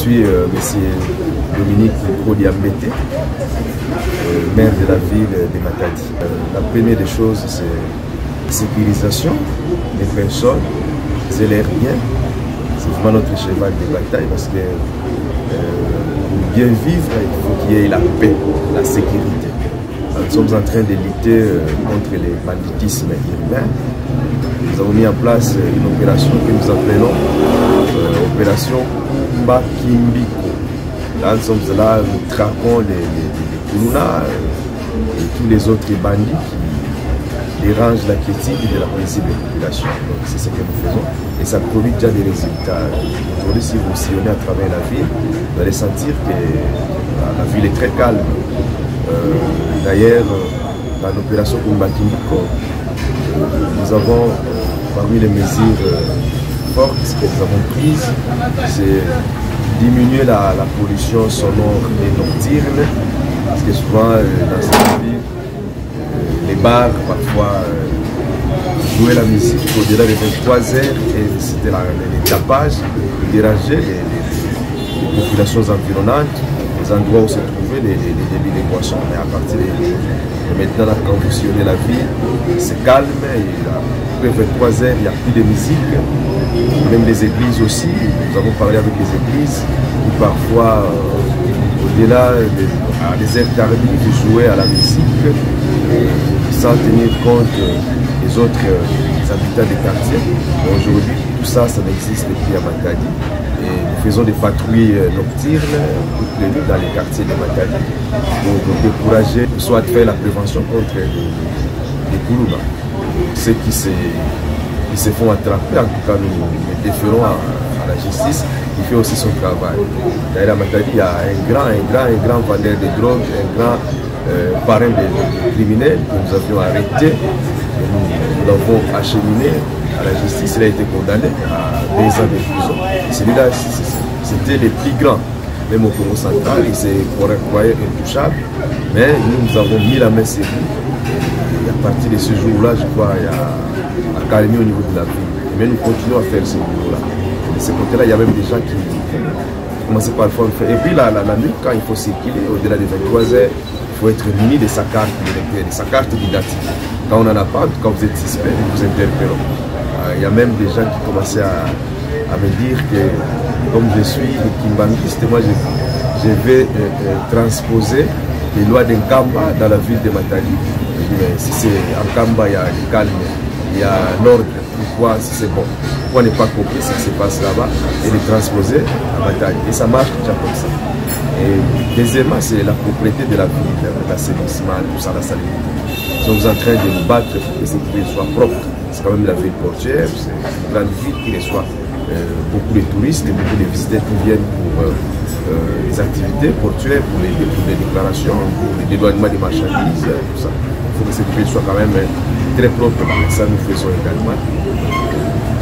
suis M. Dominique Diambete, maire de la ville de Matadi. La première des choses, c'est la sécurisation des personnes, c'est l'air bien. C'est vraiment notre cheval de bataille parce que pour bien vivre, il faut qu'il y ait la paix, la sécurité. Nous sommes en train de lutter contre les banditismes urbains. Nous avons mis en place une opération que nous appelons opération Bakimbiko. Là, nous sommes là, nous traquons les Kuluna et tous les autres bandits qui dérangent la quiétude de la paisible population. C'est ce que nous faisons et ça produit déjà des résultats. Aujourd'hui, si vous sillonnez à travers la ville, vous allez sentir que la ville est très calme. D'ailleurs, dans l'opération Bakimbiko, nous avons parmi les mesures fortes que nous avons prises, c'est diminuer la pollution sonore et nocturne, parce que souvent dans cette ville, les bars parfois jouaient la musique au-delà de 23h et c'était les tapages qui dérangeaient les populations environnantes, les endroits où se trouvaient les débits de boissons. Mais à partir de maintenant, là, quand vous sillonnez la ville, c'est calme, après 23h, il n'y a plus de musique, même les églises aussi. Nous avons parlé avec les églises qui parfois, au-delà des heures tardives, jouaient à la musique sans tenir compte des autres habitants des quartiers. Aujourd'hui, tout ça, ça n'existe plus à Matadi. Et nous faisons des patrouilles nocturnes toutes les nuits dans les quartiers de Matadi pour décourager, soit faire la prévention contre les Kuluna. Ceux qui se font attraper, en tout cas nous les déférons à la justice, qui fait aussi son travail. D'ailleurs à Matadi, il y a un grand vendeur de drogue, un grand parrain de criminels que nous avions arrêté. Nous l'avons acheminé à la justice, il a été condamné à 2 ans de prison. Celui-là, c'était le plus grand. Même au Congo central, il s'est croyait intouchable, mais nous avons mis la main sur lui. Et à partir de ce jour-là, je crois, il y a calmé au niveau de la ville. Mais nous continuons à faire ce boulot-là. De ce côté-là, il y a même des gens qui commençaient parfois à le faire. Et puis la nuit, quand il faut circuler, au-delà des 23h, il faut être muni de sa carte d'électeur, de sa carte d'identité. Quand on n'en a pas, quand vous êtes suspect, nous vous interpellons. Il y a même des gens qui commençaient à me dire que, comme je suis kimbangiste, moi je vais transposer les lois d'Nkamba dans la ville de Matadi. Je dis, mais si c'est en Kamba, il y a le calme, il y a l'ordre, pourquoi, si c'est bon, pourquoi ne pas copier ce qui se passe là-bas et le transposer à Matadi? Et ça marche déjà comme ça. Et deuxièmement, c'est la propriété de la ville, l'assainissement, tout ça, la salubrité. Nous sommes en train de nous battre pour que cette ville soit propre. C'est quand même la ville portière, c'est une grande ville qui reçoit beaucoup de touristes et beaucoup de visiteurs qui viennent pour les activités portuaires, pour les déclarations, pour les dédouanements des marchandises, tout ça. Il faut que cette ville soit quand même très propre. Ça, nous faisons également.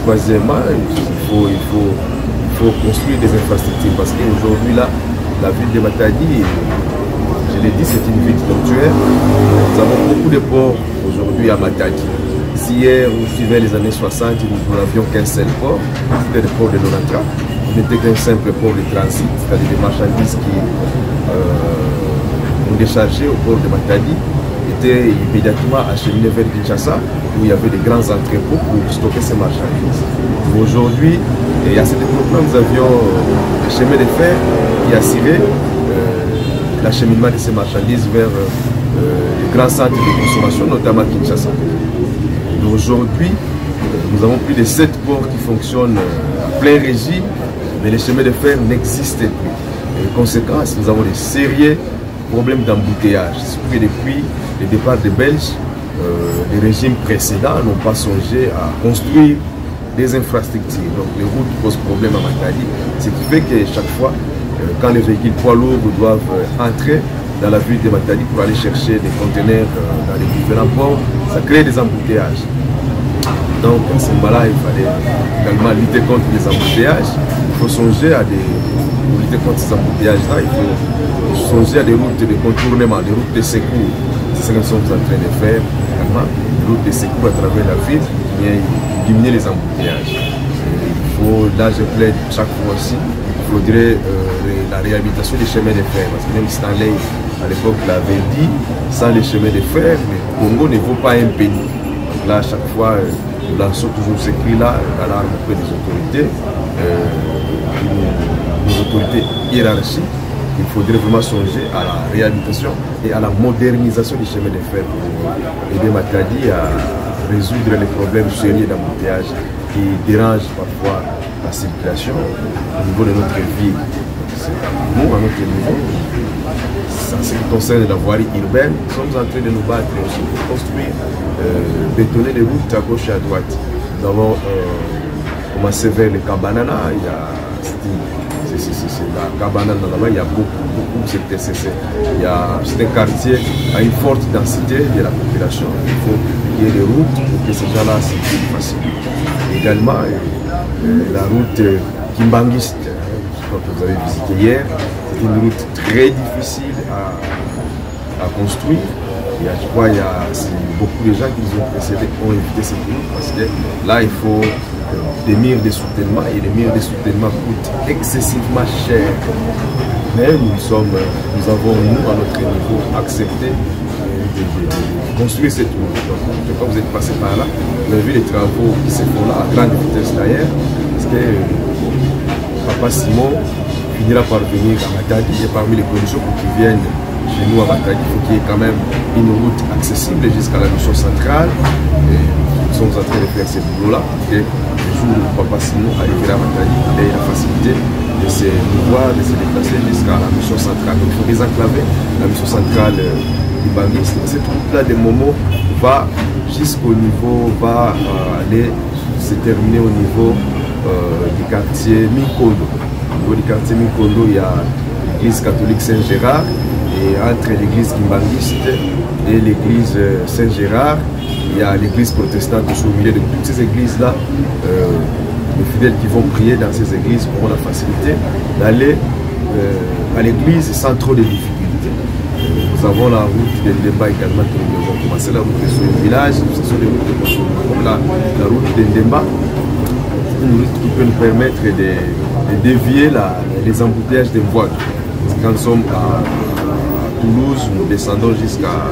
Troisièmement, il faut construire des infrastructures parce qu'aujourd'hui, là, la ville de Matadi, je l'ai dit, c'est une ville portuaire. Nous avons beaucoup de ports aujourd'hui à Matadi. Si hier, ou suivait les années 60, nous n'avions qu'un seul port, c'était le port de Lonatra. Il n'était qu'un simple port de transit, c'est-à-dire des marchandises qui ont déchargé au port de Matadi, étaient immédiatement acheminées vers Kinshasa, où il y avait des grands entrepôts pour stocker ces marchandises. Aujourd'hui, à cet époque-là, nous avions le chemin de fer qui assurait l'acheminement de ces marchandises vers les grands centres de consommation, notamment Kinshasa. Aujourd'hui, nous avons plus de 7 ports qui fonctionnent à plein régime, mais les chemins de fer n'existent plus. Et en conséquence, nous avons des sérieux problèmes d'embouteillage. Surtout que depuis le départ des Belges, les régimes précédents n'ont pas songé à construire des infrastructures. Donc les routes posent problème à Matadi, ce qui fait que chaque fois, quand les véhicules poids lourds doivent entrer dans la ville de Matadi pour aller chercher des conteneurs dans les différents ports, ça crée des embouteillages. Donc à ce moment-là, il fallait également lutter contre les embouteillages. Il faut songer à pour lutter contre ces embouteillages-là, il faut songer à des routes de contournement, des routes de secours. C'est ce que nous sommes en train de faire également, des routes de secours à travers la ville, pour diminuer les embouteillages. Là je plaide chaque fois aussi, il faudrait la réhabilitation des chemins de fer. Parce que même Stanley, à l'époque, l'avait dit, sans les chemins de fer, le Congo ne vaut pas un penny. Donc là, à chaque fois, nous lançons toujours ce cri-là, d'alarme auprès des autorités, des autorités hiérarchiques. Il faudrait vraiment songer à la réhabilitation et à la modernisation des chemins de fer pour aider Matadi à résoudre les problèmes sérieux d'embouteillage qui dérangent parfois la circulation au niveau de notre ville. Nous, à notre niveau, en ce qui concerne la voirie urbaine, nous sommes en train de nous battre aussi pour construire, bétonner les routes à gauche et à droite. Nous avons commencé vers le Kabanana, il y a la Kabanana là-bas, il y a beaucoup c'est un quartier à une forte densité de la population. Il faut qu'il y ait des routes pour que ces gens-là circulent facilement. Également, la route Kimbanguiste, que vous avez visité hier, c'est une route très difficile à construire. Je crois qu'il y a beaucoup de gens qui nous ont précédés ont évité cette route parce que là, il faut des murs de soutènement et les murs de soutènement coûtent excessivement cher. Mais nous avons, nous, à notre niveau, accepté de construire cette route. Donc, quand vous êtes passé par là, vous avez vu les travaux qui se font là à grande vitesse d'ailleurs, parce que Papa Simon finira par venir à Matadi et parmi les conditions pour qu'il vienne chez nous à Matadi, il faut qu'il y ait quand même une route accessible jusqu'à la mission centrale. Et nous sommes en train de faire ce boulot-là pour que le jour où Papa Simon arrivera à Matadi, il ait la facilité de se pouvoir, de se déplacer jusqu'à la mission centrale. Donc il faut désenclaver la mission centrale du Bangiste. Cette route-là, des moments, va jusqu'au niveau, va aller se terminer au niveau du quartier Mikondo. Au niveau du quartier Mikondo, il y a l'église catholique Saint-Gérard. Et entre l'église Kimbanguiste et l'église Saint-Gérard, il y a l'église protestante au milieu de toutes ces églises-là. Les fidèles qui vont prier dans ces églises auront la facilité d'aller à l'église sans trop de difficultés. Nous avons la route de Ndemba également que nous devons commencer, la route de ce village, ce sont des routes de consommation, comme la route de Ndemba, une route qui peut nous permettre de dévier les embouteillages des voies. Quand nous sommes à Toulouse, nous descendons jusqu'à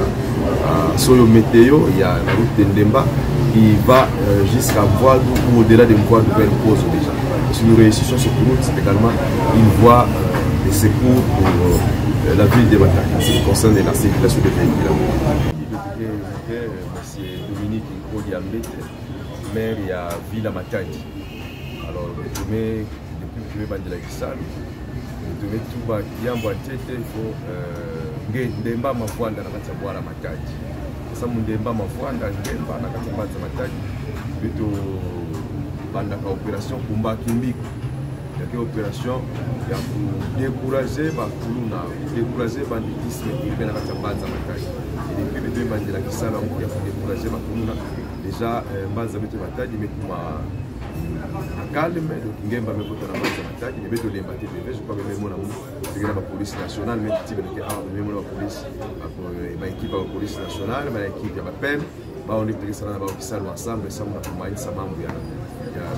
Soyo Météo, il y a la route de Ndemba qui va jusqu'à Voadou ou au-delà de Voadou vers Pozo déjà. Si nous réussissons cette route, c'est également une voie de secours pour la ville de Matadi, en ce qui concerne la circulation des véhicules. M. Dominique Nkodiambete, maire de la ville de Matadi. Alors, depuis le premier Bandela Gisal, depuis tout le Yambo Tete, il faut Ndemba Mavwanda na kati ya Bwala Matadi. Sasa Ndemba Mavwanda Ndemba na kati ya Bwala Matadi. Beto bandaka opération Kumba Kimbiko. Il y a une opération pour décourager le banditisme urbain dans la base de Matadi. Et depuis le début de la Kisala, il y a pour décourager déjà base de Matadi, mais pour calme, donc Ngemba me kota na base Matadi, mais beto lemba te je crois même mon amour, c'est que la police nationale, mais tu veux que même la police, ma équipe de police nationale, ma équipe de la PEM, on est très sana ba Kisala ensemble, ça on a commencé ça mambo ya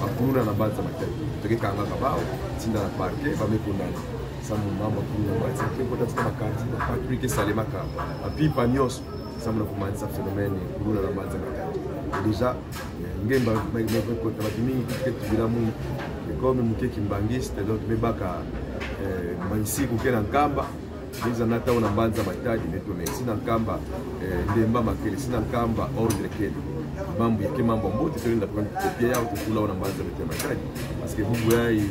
bakuna na base Matadi. Tuke kanga kabao, tinda na parquet, ba me kondana. Ça mon mambo kuna ba c'est que kota tsama kati, ba Patrick Salema ka. Api panios, ça on a commencé ça phénomène kuna na base Matadi. Déjà Ngemba mekota batimi kitubila mu comme muke Kimbangiste donc mebaka manisi kukena nkamba biza nata una mbanza Matadi metome sina nkamba Ndemba makele sina nkamba ordre kele mambo yake mambo mbote tena kwa kopia yao tukula una mbanza Matadi parce que vous voyez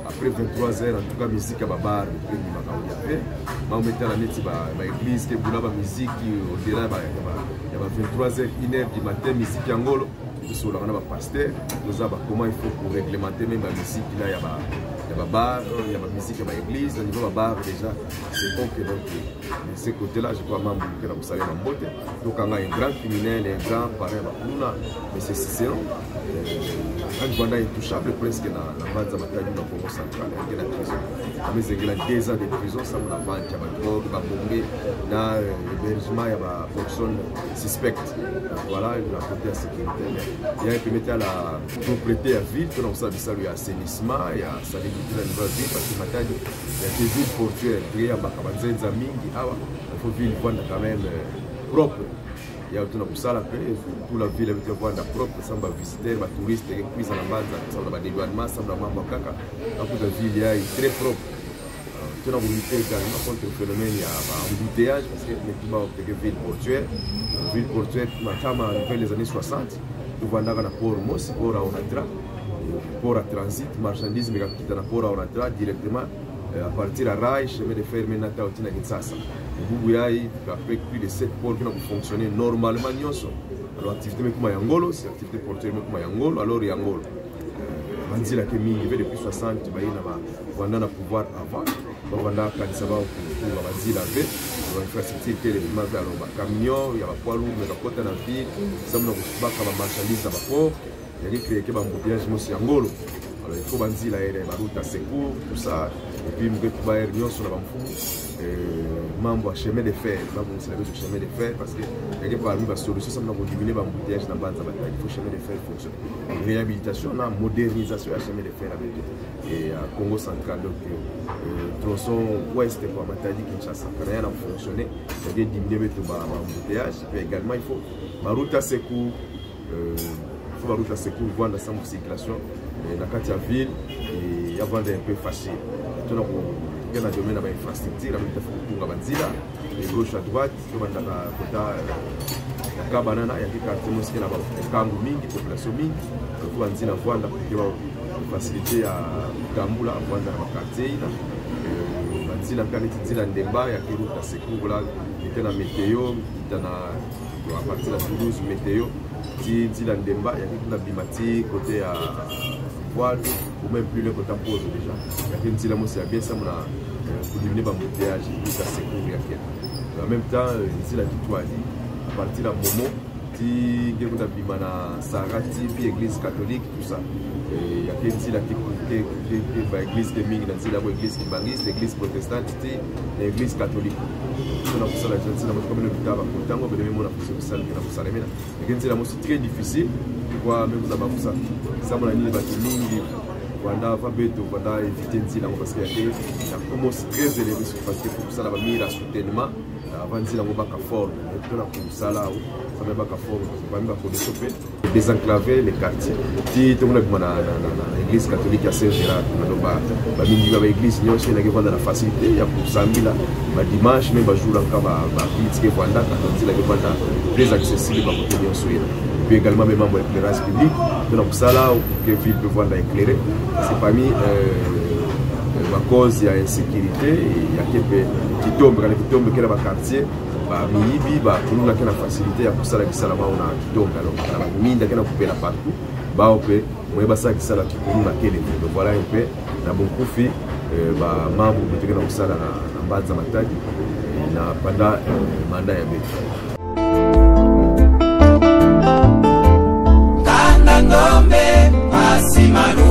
après 23h en tout cas musique à babar ni makauya pe mambo metala neti ba église ke bulaba musique au-delà ba 23h 1h du matin musique ya ngolo sur la pasteur, nous avons comment il faut pour réglementer même la musique là, il y a bar, il y a la musique, il y a l'église, au niveau de la bar déjà, c'est bon que donc de ce côté-là, je crois même que vous savez en beauté. Donc on a un grand criminel, un grand parrain, mais c'est Cicéron. Un Rwanda intouchable presque dans la base de Matadi dans le Congo central, il y a la prison. Il y a 2 ans de prison, ça on a vendu, il y a la drogue, il y a bombé, dans l'hébergement, il y a la personne suspecte. Voilà, il y a la côté sécurité. Il y a un permis à la propriété à ville, donc ça, il y a assainissement, il y a salubrité. la nouvelle ville parce que Matadi il y a des villes portuaires créées à Bakabanzenza mingi awa il faut ville Rwanda quand même propre. Il y a tout la toute la ville avec Rwanda propre, ça va visiter les touristes et puis ça va ça va dédouanement, ça va mambo kaka. Donc la ville est très propre. Tu as lutter également contre le phénomène il y a embouteillage parce que les climat de ville portuaire dans les années 60 nous vendons dans port Mosi, port à Onatra, port à transit, marchandises mais qui dans port à Onatra directement à partir de Rai, chemin de fer Menata au Tina Gitsasa. Vous voyez avec plus de 7 ports qui ont fonctionné normalement. Alors activité comme Yangolo, c'est activité portuaire comme Yangolo, alors Yangolo. Manzila Kemi, il y avait depuis 60, on a pouvoir avant. On a kanisa bao pour Manzila V, on a infrastructure qui est le camion, il y a pas poids lourd, mais la côte en ville, ça me va comme marchandise dans le port, il y a créé un embouteillage aussi Yangolo. Alors il faut Manzila et la route à secours, tout ça, et puis il faut air sur la bamfou. Membre chemin de fer, c'est la chemin de fer parce que il y a parmi les solutions ça pour diminuer l'embouteillage dans la bande il faut chemin de fer fonctionne. Réhabilitation, la modernisation du chemin de fer avec et à Congo central donc tronçon ouest pour Matadi Kinshasa quand rien a fonctionné, il y a diminuer l'embouteillage et également il faut la route à secours la route à secours voir dans sa circulation dans la ville et avoir un peu facile. Il y a un domaine d'infrastructure, il y a de gauche à droite, il y a des cabanes, il y a des quartiers qui ont des populations, il y a des facilités à Gamboula, à voir dans le quartier. Il y a des Ndemba, il y a des routes à secours, il y a des météo, à partir de Toulouse, météo, il y a des Ndemba, il y a des bimati, côté à voile, ou même plus loin que tu poses déjà. Il y a des gens qui ont bien ça pour diminuer l'embouteillage, il y a secours. En même temps, ici la Kitouali, à partir de Momo, il y a Sarati, l'église catholique, tout ça. Il y a des gens qui ont l'église qui est l'église qui bangiste, l'église protestante, l'église catholique. C'est très difficile. Même ça, éviter parce qu'il y a commence très élevé parce que pour ça, il y a soutènement avant de la forme. Ça va désenclaver les quartiers. Si tu as l'église catholique à Saint-Gérard, l'église dans la facilité, il y a pour samedi, dimanche, même jour encore, très accessible pour puis également même membres d'éclairage public. Donc ça là, que la ville peut voir l'éclairer. C'est parmi la cause, il y a insécurité, il y a qui tombe, quand il tombe dans le quartier, il y a la facilité, pour ça qui ça là on a qui tombe, alors la mine qui a coupé la partout, on peut ça qui ça là qui tombe dans quel niveau. Donc voilà un peu, na bon profit, membre de l'éclairage ça là en bas de Matadi, na pendant mandat ya bête. Ngombe, Pasimanu.